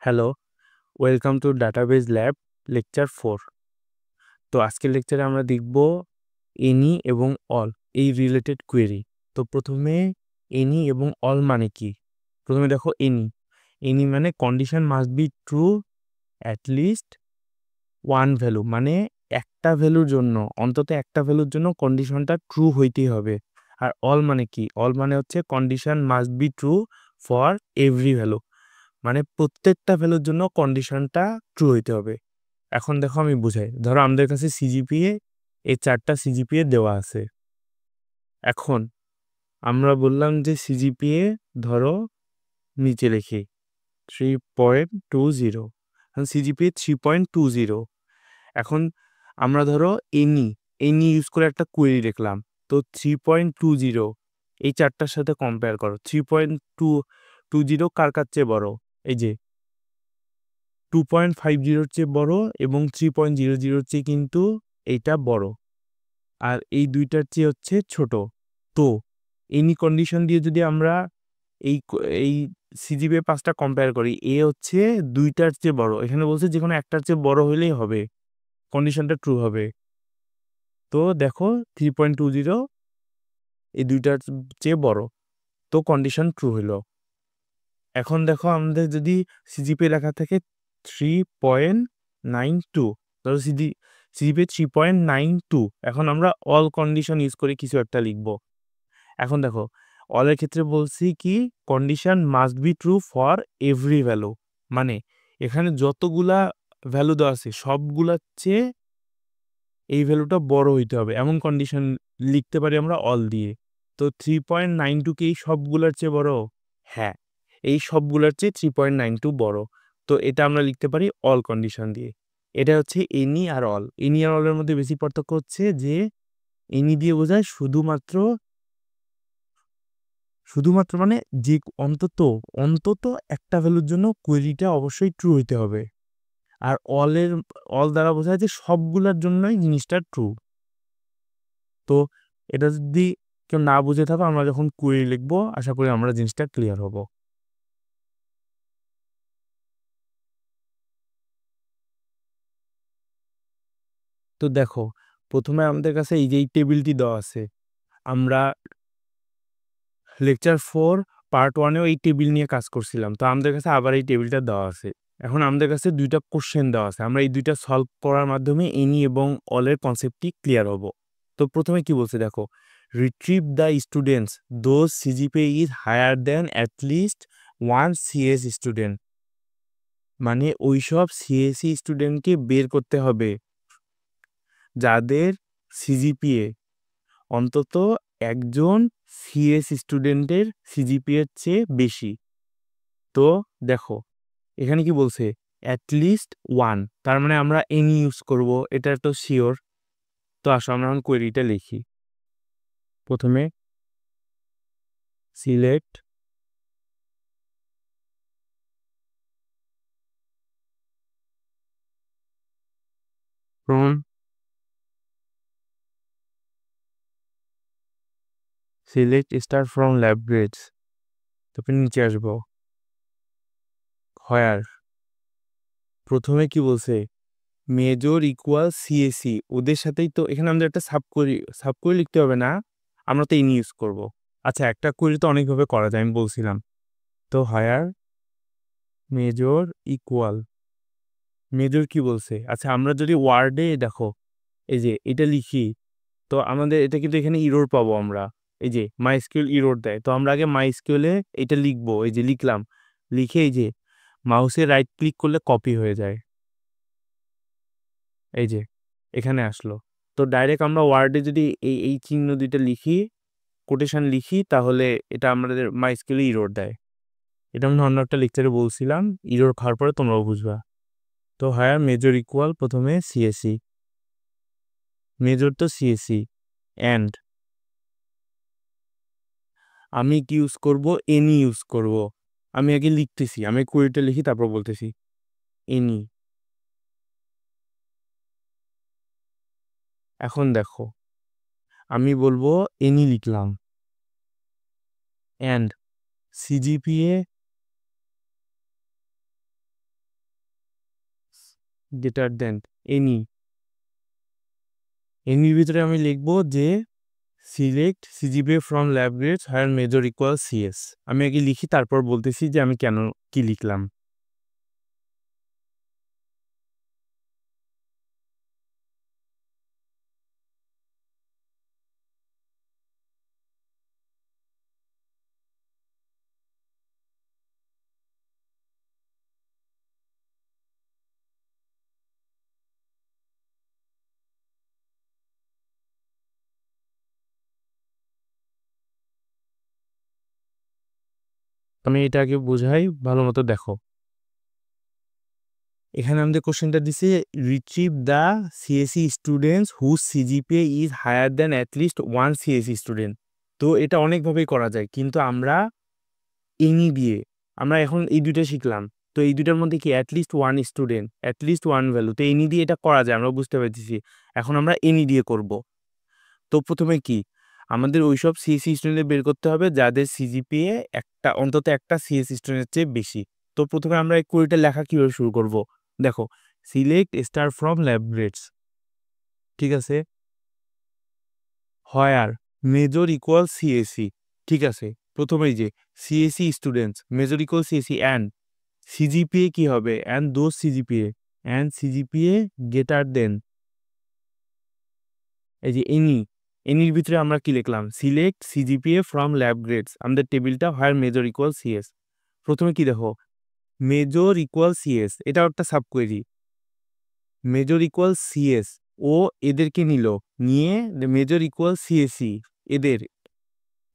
Hello, welcome to database lab lecture 4। তো আজকের লেকচারে আমরা দেখব এনি এবং অল এই রিলেটেড কোয়েরি। তো প্রথমে এনি এবং অল মানে কি? প্রথমে দেখো এনি। এনি মানে condition must be true at least one value, মানে একটা ভ্যালুর জন্য, অন্তত একটা ভ্যালুর জন্য কন্ডিশনটা ট্রু হইতেই হবে। আর অল মানে কি? অল মানে হচ্ছে condition must be true for every value, মানে প্রত্যেকটা ভ্যালুর জন্য কন্ডিশনটা ট্রু হইতে হবে। এখন দেখো আমি বুঝাই। ধরো আমাদের কাছে সিজিপিএ, এই 4টা সিজিপিএ দেওয়া আছে। এখন আমরা বললাম যে সিজিপিএ ধরো নিচে লিখি 3.20, এখন সিজিপিএ 3.20। এখন আমরা ধরো এনি এনি ইউজ করে একটা কোয়েরি লিখলাম। তো 3.20 এই 4টার সাথে কম্পেয়ার করো। 3.20 কার কার চেয়ে বড়? এই যে 2.50 চেয়ে বড় এবং 3.00 চেয়ে কিন্তু এইটা বড়, আর এই দুইটার চেয়ে হচ্ছে ছোট। তো এনি কন্ডিশন দিয়ে যদি আমরা এই সিজিপিএ 5টা কম্পেয়ার করি, এ হচ্ছে দুইটার চেয়ে বড়। এখানে বলছে যে কোনো একটার চেয়ে বড় হইলেই হবে, কন্ডিশনটা ট্রু হবে। তো দেখো 3.20 এই দুইটার চেয়ে বড়, তো কন্ডিশন ট্রু হইল। এখন দেখো আমাদের যদি সিজিপিএ লেখা থাকে 3.92, ধরো সিজিপিএ 3.92, এখন আমরা অল কন্ডিশন ইউজ করে কিছু একটা লিখব। এখন দেখো অলের ক্ষেত্রে বলছি কি condition must be true for every value, মানে এখানে যতগুলা ভ্যালু দেওয়া আছে সবগুলার চেয়ে এই ভ্যালুটা বড় হইতে হবে, এমন কন্ডিশন লিখতে পারি আমরা অল দিয়ে। তো 3.92 কি এই সবগুলার চেয়ে বড়? হ্যাঁ, এই সবগুলার চেয়ে 3.92 বড়। তো এটা আমরা লিখতে পারি অল কন্ডিশন দিয়ে। এটা হচ্ছে এনি আর অল। এনি আর অলের মধ্যে বেশি পার্থক্য হচ্ছে যে এনি দিয়ে বোঝায় শুধুমাত্র শুধুমাত্র মানে যে অন্তত অন্তত একটা ভ্যালুর জন্য কোয়েরিটা অবশ্যই ট্রু হইতে হবে। আর অল দ্বারা বোঝায় যে সবগুলোর জন্যই জিনিসটা ট্রু। তো এটা যদি কেউ না বুঝে থাকো, আমরা যখন কোয়েরি লিখবো আশা করি আমরা জিনিসটা ক্লিয়ার হব। তো দেখো প্রথমে আমাদের কাছে এই যে এই টেবিলটি দেওয়া আছে। আমরা লেকচার 4 পার্ট 1-এও এই টেবিল নিয়ে কাজ করছিলাম। তো আমাদের কাছে আবার এই টেবিলটা দেওয়া আছে। এখন আমাদের কাছে দুইটা কোশ্চেন দেওয়া আছে, আমরা এই দুইটা সলভ করার মাধ্যমে এনি এবং অলের কনসেপ্টটি ক্লিয়ার হব। তো প্রথমে কি বলছে দেখো, retrieve the students those CGPA is higher then at least one CS student, মানে ওইসব সিএসসি স্টুডেন্টকে বের করতে হবে যাদের সিজিপিএ অন্তত একজন সিএস স্টুডেন্টের সিজিপিএর চেয়ে বেশি। তো দেখো এখানে কি বলছে, অ্যাটলিস্ট ওয়ান, তার মানে আমরা এনি ইউজ করব, এটা তো শিওর। তো আসো আমরা এখন কোয়েরিটা লিখি। প্রথমে select from select star from lab grades, তারপরে নিচে আসবো হোয়ার। প্রথমে কি বলছে, মেজর ইকুয়াল সিএসি, ওদের সাথেই তো এখানে আমাদের একটা সাব কোয়েরি লিখতে হবে না, আমরা তো এনি ইউজ করব। আচ্ছা, একটা কোয়েরি তো অনেকভাবে করা যায়, আমি বলছিলাম। তো হায়ার মেজর ইকুয়াল, মেজর কি বলছে, আচ্ছা আমরা যদি ওয়ার্ডে দেখো এই যে এটা লিখি, তো আমাদের এটা কিন্তু এখানে ইরোর পাবো আমরা। এই যে মাইস্কিউএল ইরোর দেয়, তো আমরা আগে মাইস্কিউএলে এটা লিখবো। এই যে লিখলাম, লিখে এই যে মাউসে রাইট ক্লিক করলে কপি হয়ে যায়, এই যে এখানে আসলো। তো ডাইরেক্ট আমরা ওয়ার্ডে যদি এই এই চিহ্ন দুইটা লিখি, কোটেশন লিখি, তাহলে এটা আমাদের মাইস্কিউএলে ইরোর দেয়। এটা আমি অন্য একটা লেকচারে বলছিলাম, ইরোর খাওয়ার পরে তোমরাও বুঝবা। তো হায়ার মেজর ইকুয়াল প্রথমে সিএসি, মেজর তো সিএসি, অ্যান্ড আমি কি ইউজ করব, এনি ইউজ করব। আমি আগে লিখতেছি, আমি কোয়েরিটা লিখি তারপর বলতেছি। এনি, এখন দেখো আমি বলবো এনি লিখলাম, and CGPA greater than any, এনির ভিতরে আমি লিখবো যে select CGPA from lab grades higher major equal CS. আমি আগে লিখি, তারপর বলতেছি যে আমি কেন কি লিখলাম। আমি এটা আগে বোঝাই, ভালো মতো দেখো। এখানে আমাদের কোশ্চেনটা দিছে retrieve the CSC students whose CGPA is higher than at least one CSC student. তো এটা অনেকভাবেই করা যায়, কিন্তু আমরা এনি দিয়ে, আমরা এখন এই দুইটা শিখলাম। তো এই দুইটার মধ্যে কি at least one student, at least one value, তো এনি দিয়ে এটা করা যায়, আমরা বুঝতে পারতেছি। এখন আমরা এনি দিয়ে করব। তো প্রথমে কি আমাদের ওইসব সিএসসি স্টুডেন্টদের বের করতে হবে যাদের সিজিপিএ একটা, অন্তত একটা সিএসসি স্টুডেন্টের চেয়ে বেশি। তো প্রথমে আমরা এই কোয়েরিটা লেখা কীভাবে শুরু করব, দেখো select star from lab grades, ঠিক আছে, হোয়ার মেজর ইকুয়াল সিএসসি, ঠিক আছে। প্রথমেই যে CSC students major equal CSC and CGPA কি হবে, and those CGPA, and CGPA greater দেন, এই যে এনি, এনির ভিতরে আমরা কি লিখলাম, select CGPA from lab grades, আমাদের টেবিলটা হোয়ার মেজর ইকুয়াল সিএস। প্রথমে কি দেখো, মেজর ইকুয়াল সিএস, এটা একটা সাবকোয়েরি, মেজর ইকুয়াল সিএস, ও এদেরকে নিল, নিয়ে মেজর ইকুয়াল সিএসি, এদের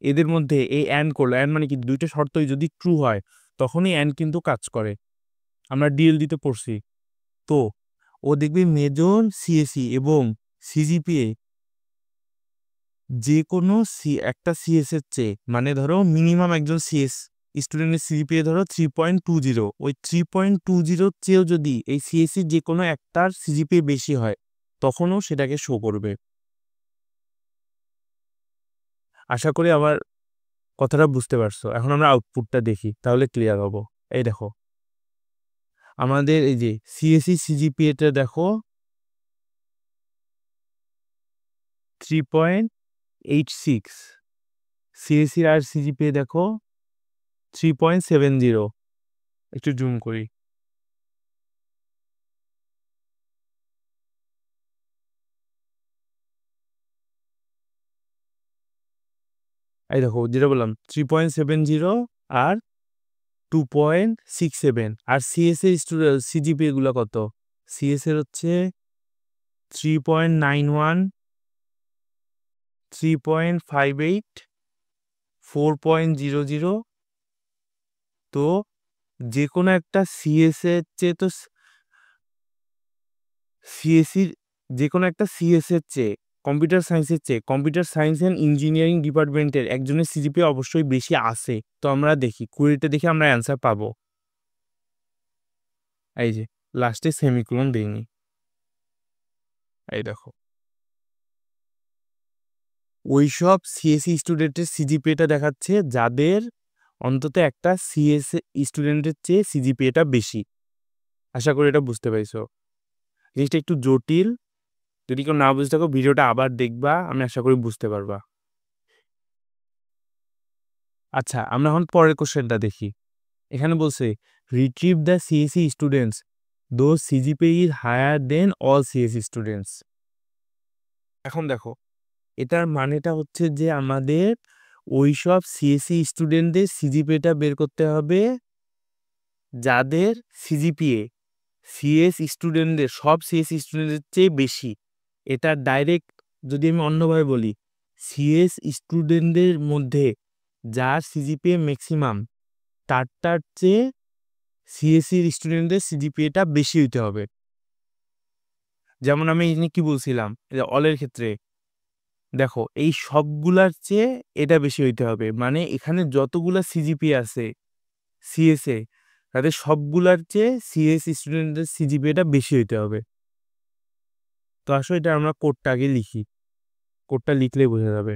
এদের মধ্যে এই অ্যান্ড করলো। অ্যান্ড মানে কি, দুইটা শর্তই যদি ট্রু হয় তখনই অ্যান্ড কিন্তু কাজ করে, আমরা ডিএল দিতে পড়ছি। তো ও দেখবে মেজর সিএসি এবং সিজিপিএ যে কোনো একটা সিএস এর চেয়ে, মানে ধরো মিনিমাম একজন সিএস স্টুডেন্টের সিজিপিএ ধরো 3.20, ওই 3.20 চেয়েও যদি এই সিএসসি যে কোনো একটার সিজিপিএ বেশি হয় তখনও সেটাকে শো করবে। আশা করি আমার কথাটা বুঝতে পারছো। এখন আমরা আউটপুটটা দেখি, তাহলে ক্লিয়ার হবো। এই দেখো আমাদের এই যে সিএসসি সিজিপিএটা দেখো 3.86, সিএসসি আর সিজিপিএ দেখো 3.70। একটু জুম করি, এই দেখো যেটা বললাম 3.70 আর 2.67, আর সিএস এর সিজিপিএ গুলো কত, সিএস এর হচ্ছে 3.91, 3.58, 4.00। তো যে কোনো একটা সিএস এর চেয়ে, তো সিএসসির যে কোনো একটা সিএস এর চেয়ে, কম্পিউটার সায়েন্সের চেয়ে, কম্পিউটার সায়েন্স অ্যান্ড ইঞ্জিনিয়ারিং ডিপার্টমেন্টের একজনের সিজিপিএ অবশ্যই বেশি আসে। তো আমরা দেখি কুড়িটা দেখে আমরা অ্যান্সার পাবো। এই যে লাস্টে সেমিকোলন দেইনি, এই দেখো ওইসব সিএসসি স্টুডেন্টের সিজিপিএটা দেখাচ্ছে যাদের অন্তত একটা সিএস স্টুডেন্টের চেয়ে সিজিপিএটা বেশি। আশা করি এটা বুঝতে পারছো। জিনিসটা একটু জটিল, যদি কেউ না বুঝতে থাকো ভিডিওটা আবার দেখবা, আমি আশা করি বুঝতে পারবা। আচ্ছা, আমরা এখন পরের কোশ্চেনটা দেখি। এখানে বলছে retrieve the CSC students those CGPA is higher then all CSC students. এখন দেখো এটার মানেটা হচ্ছে যে আমাদের ওইসব সিএসসি স্টুডেন্টদের সিজিপিএটা বের করতে হবে যাদের সিজিপিএ সিএস স্টুডেন্টদের, সব সিএস স্টুডেন্টের চেয়ে বেশি। এটা ডাইরেক্ট যদি আমি অন্যভাবে বলি, সিএস স্টুডেন্টদের মধ্যে যার সিজিপিএ ম্যাক্সিমাম তারটার চেয়ে সিএসসির স্টুডেন্টদের সিজিপিএটা বেশি হইতে হবে। যেমন আমি এখানে কি বলছিলাম, অলের ক্ষেত্রে দেখো এই সবগুলার চেয়ে এটা বেশি হইতে হবে, মানে এখানে যতগুলা সিজিপিএ আছে সিএসএ, তাদের সবগুলার চেয়ে সিএস স্টুডেন্টদের সিজিপিএটা বেশি হইতে হবে। তো আসলে এটা আমরা কোডটা আগে লিখি, কোডটা লিখলেই বোঝা যাবে।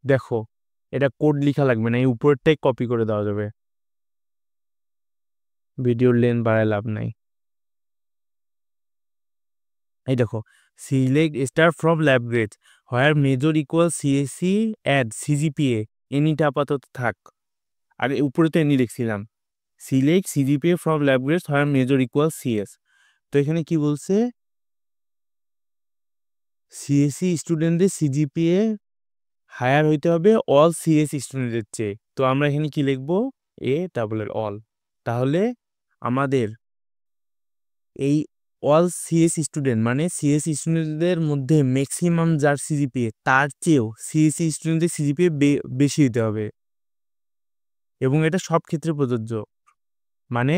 দেখো এটা কোড লেখা লাগবে না, এই উপরেরটাই কপি করে দেওয়া যাবে। ভিডিওর লেন্থ বাড়ায় লাভ নাই। এই দেখো, select star from lab grades where major equal CSC add CGPA, এনিটা আপাতত থাক। আর উপরে তো এনি লিখছিলাম, select CGPA from lab grades where major equal CS. তো এখানে কি বলছে, সিএসসি স্টুডেন্টদের সিজিপিএ হায়ার হইতে হবে অল সিএস স্টুডেন্টের চেয়ে। তো আমরা এখানে কি লিখবো, এ ডাবল অল। তাহলে আমাদের এই অল সিএস স্টুডেন্ট মানে সিএস স্টুডেন্টদের মধ্যে ম্যাক্সিমাম যার সিজিপিএ তার চেয়েও সিএসসি স্টুডেন্টদের সিজিপিএ বেশি হতে হবে, এবং এটা সব ক্ষেত্রে প্রযোজ্য। মানে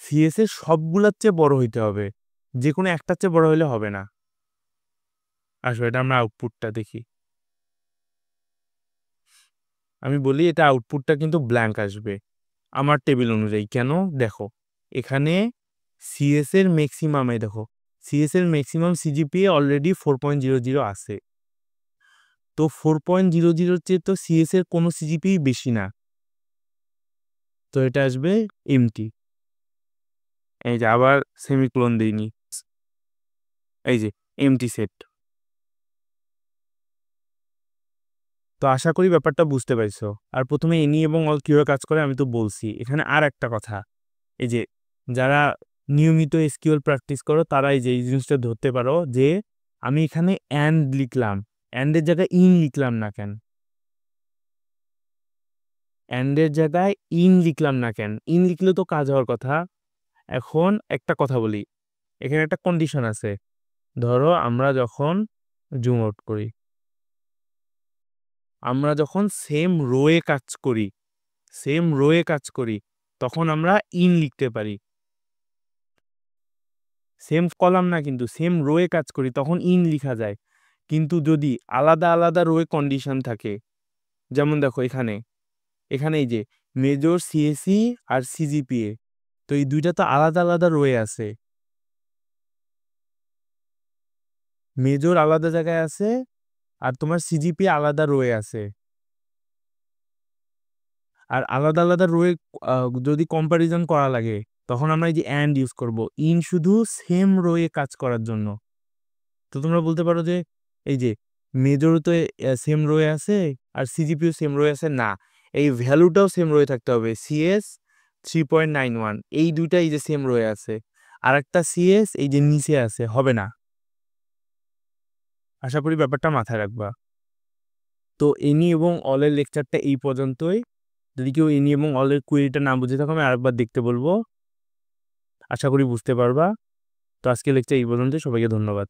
সিএস এর সবগুলোর চেয়ে বড় হইতে হবে, যে কোনো একটার চেয়ে বড় হলে হবে না। আসলে এটা আমরা আউটপুটটা দেখি। আমি বলি এটা আউটপুটটা কিন্তু ব্ল্যাঙ্ক আসবে আমার টেবিল অনুযায়ী। কেন, দেখো এখানে সিএস এর ম্যাক্সিমামে দেখো, সিএস এর ম্যাক্সিমাম সিজিপিএ অলরেডি 4.00 আছে। তো 4.00 চেয়ে তো সিএস এর কোনো সিজিপিএ বেশি না, তো এটা আসবে এমটি। এই যে আবার সেমিকোলন দিইনি, এই যে এমটি সেট। তো আশা করি ব্যাপারটা বুঝতে পারছো। আর প্রথমে এনি এবং অল কিভাবে কাজ করে আমি তো বলছি। এখানে আর একটা কথা, এই যে যারা নিয়মিত এসকিউএল প্র্যাকটিস করো তারা এই যে এই জিনিসটা ধরতে পারো যে আমি এখানে অ্যান্ড লিখলাম, অ্যান্ডের জায়গায় ইন লিখলাম না কেন, অ্যান্ডের জায়গায় ইন লিখলাম না কেন, ইন লিখলে তো কাজ হওয়ার কথা। এখন একটা কথা বলি, এখানে একটা কন্ডিশন আছে। ধরো আমরা যখন জুম আউট করি, আমরা যখন সেম রোয়ে কাজ করি, সেম রোয়ে কাজ করি তখন আমরা ইন লিখতে পারি। সেম কলাম না, কিন্তু সেম রোয়ে কাজ করি তখন ইন লিখা যায়। কিন্তু যদি আলাদা আলাদা রোয়ে কন্ডিশন থাকে, যেমন দেখো এখানে, এখানে এই যে মেজর সিএসসি আর সিজিপিএ, তো এই দুইটা তো আলাদা আলাদা রোয়ে আছে, মেজর আলাদা জায়গায় আছে আর তোমার সিজিপিএ আলাদা রোয়ে আছে। আর আলাদা আলাদা রোয়ে যদি কম্প্যারিজন করা লাগে তখন আমরা এই যে অ্যান্ড ইউজ করব, ইন শুধু সেম রোয়ে কাজ করার জন্য। তো তোমরা বলতে পারো যে এই যে মেজর তো সেম রোয়ে আছে আর সিজিপিও সেম রোয়ে আছে, না, এই ভ্যালুটাও সেম রোয়ে থাকতে হবে। সিএস 3.91 এই দুইটা এই যে সেম রোয়ে আছে, আর একটা সিএস এই যে নিচে আছে, হবে না। আশা করি ব্যাপারটা মাথায় রাখবা। তো এনি এবং অলের লেকচারটা এই পর্যন্তই। যদি কেউ এনি এবং অলের কুয়েরিটা না বুঝে থাকো আমি আরেকবার দেখতে বলবো, আশা করি বুঝতে পারবা। তো আজকে লেকচার এই পর্যন্ত, সবাইকে ধন্যবাদ।